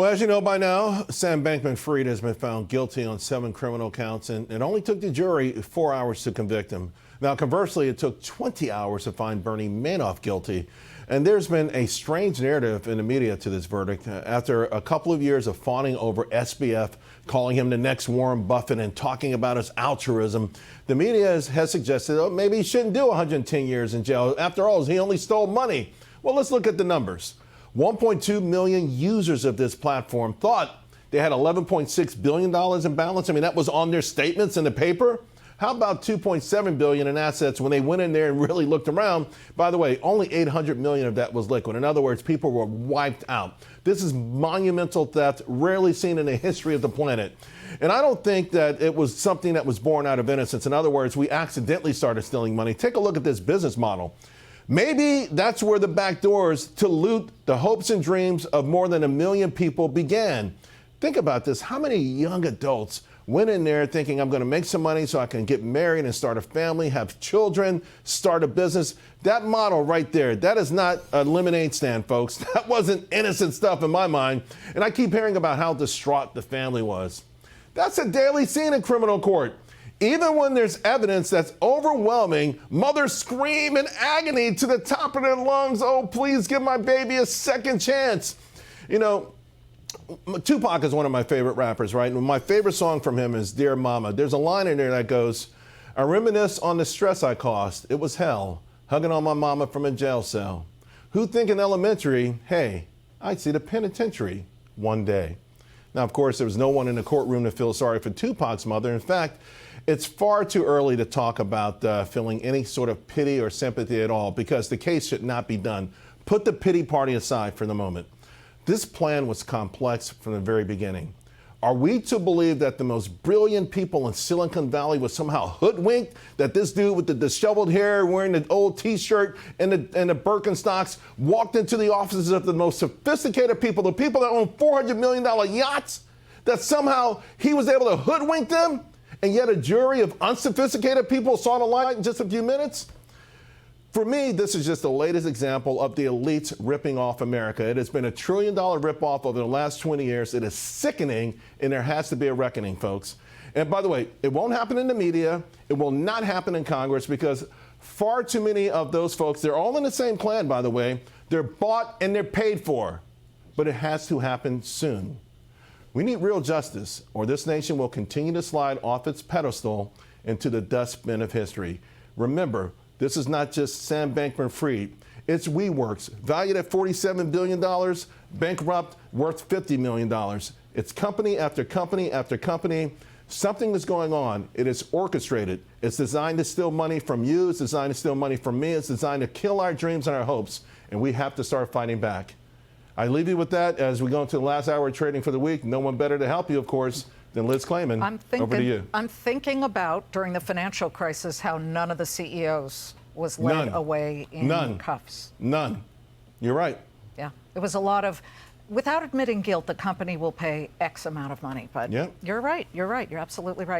Well, as you know by now, Sam Bankman-Fried has been found guilty on 7 criminal counts, and it only took the jury 4 hours to convict him. Now, conversely, it took 20 hours to find Bernie Madoff guilty. And there's been a strange narrative in the media to this verdict. After a couple of years of fawning over SBF, calling him the next Warren Buffett and talking about his altruism, the media has suggested, oh, maybe he shouldn't do 110 years in jail. After all, he only stole money. Well, let's look at the numbers. 1.2 million users of this platform thought they had $11.6 billion in balance. I mean, that was on their statements in the paper. How about $2.7 billion in assets when they went in there and really looked around? By the way, only $800 million of that was liquid. In other words, people were wiped out. This is monumental theft, rarely seen in the history of the planet. And I don't think that it was something that was born out of innocence. In other words, we accidentally started stealing money. Take a look at this business model. Maybe that's where the back doors to loot the hopes and dreams of more than 1 million people began. Think about this. How many young adults went in there thinking, I'm going to make some money so I can get married and start a family, have children, start a business? That model right there, that is not a lemonade stand, folks. That wasn't innocent stuff in my mind. And I keep hearing about how distraught the family was. That's a daily scene in criminal court. Even when there's evidence that's overwhelming, mothers scream in agony to the top of their lungs, oh, please give my baby a second chance. You know, Tupac is one of my favorite rappers, right? And my favorite song from him is Dear Mama. There's a line in there that goes, I reminisce on the stress I caused. It was hell, hugging on my mama from a jail cell. Who think in elementary, hey, I'd see the penitentiary one day. Now, of course, there was no one in the courtroom to feel sorry for Tupac's mother. In fact, it's far too early to talk about feeling any sort of pity or sympathy at all because the case should not be done. Put the pity party aside for the moment. This plan was complex from the very beginning. Are we to believe that the most brilliant people in Silicon Valley was somehow hoodwinked? That this dude with the disheveled hair, wearing the old T-shirt and the Birkenstocks, walked into the offices of the most sophisticated people, the people that own $400 million yachts, that somehow he was able to hoodwink them? And yet a jury of unsophisticated people saw the light in just a few minutes? For me, this is just the latest example of the elites ripping off America. It has been $1 trillion ripoff over the last 20 years. It is sickening, and there has to be a reckoning, folks. And by the way, it won't happen in the media. It will not happen in Congress because far too many of those folks, they're all in the same clan, by the way. They're bought and they're paid for. But it has to happen soon. We need real justice, or this nation will continue to slide off its pedestal into the dustbin of history. Remember, this is not just Sam Bankman-Fried. It's WeWorks, valued at $47 billion, bankrupt, worth $50 million. It's company after company after company. Something is going on. It is orchestrated. It's designed to steal money from you. It's designed to steal money from me. It's designed to kill our dreams and our hopes. And we have to start fighting back. I leave you with that as we go into the last hour of trading for the week. No one better to help you, of course, than Liz Clayman. Over to you. I'm thinking about, during the financial crisis, how none of the CEOs was led away in cuffs. None. You're right. Yeah. It was a lot of, without admitting guilt, the company will pay X amount of money. But you're right. You're right. You're absolutely right.